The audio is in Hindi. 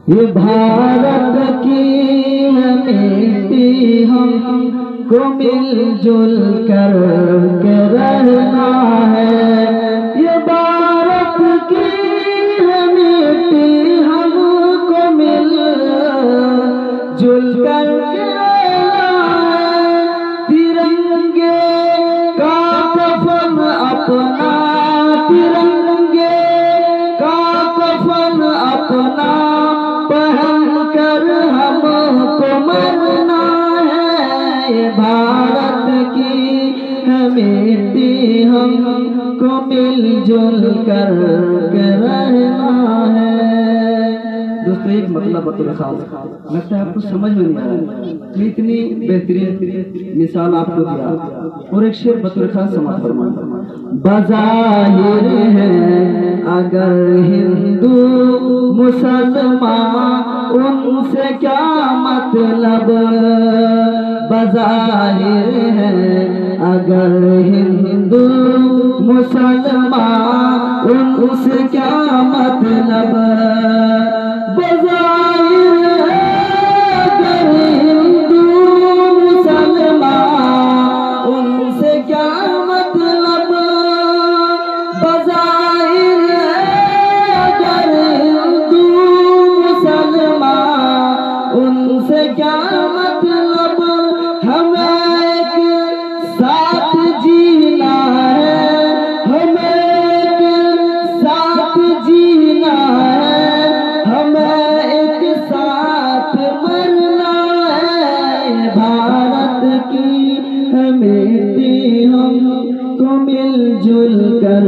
ये भारत की मिट्टी हमको मिलजुल कर के रहना है। ये भारत की मिट्टी हमको मिलजुल कर के रहना है। तिरंगे का कफन अपना, तिरंगे का कफन अपना हमको मरना है। ये भारत की मिट्टी हमको मिलजुल कर रहना है। दोस्तों एक मतलब बतौर खास लगता है आपको समझ में नहीं आ रहा, इतनी बेहतरीन मिसाल आपको दिया और एक शेर बतौर खास समाज फरमाता। बज़ाहिर है अगर हिंदू मुसलमान उनसे क्या मतलब, बज़ाहिर है अगर हिंदू मुसलमान उनसे क्या मतलब, बज़ाहिर है अगर हिंदू मुसलमान उनसे क्या मतलब, बज़ाहिर है अगर हिंदू मुसलमान उनसे क्या मतलब। हमें एक साथ जीना है, हमें एक साथ जीना है, हमें एक साथ मरना है। भारत की मिट्टी हमको मिलजुल कर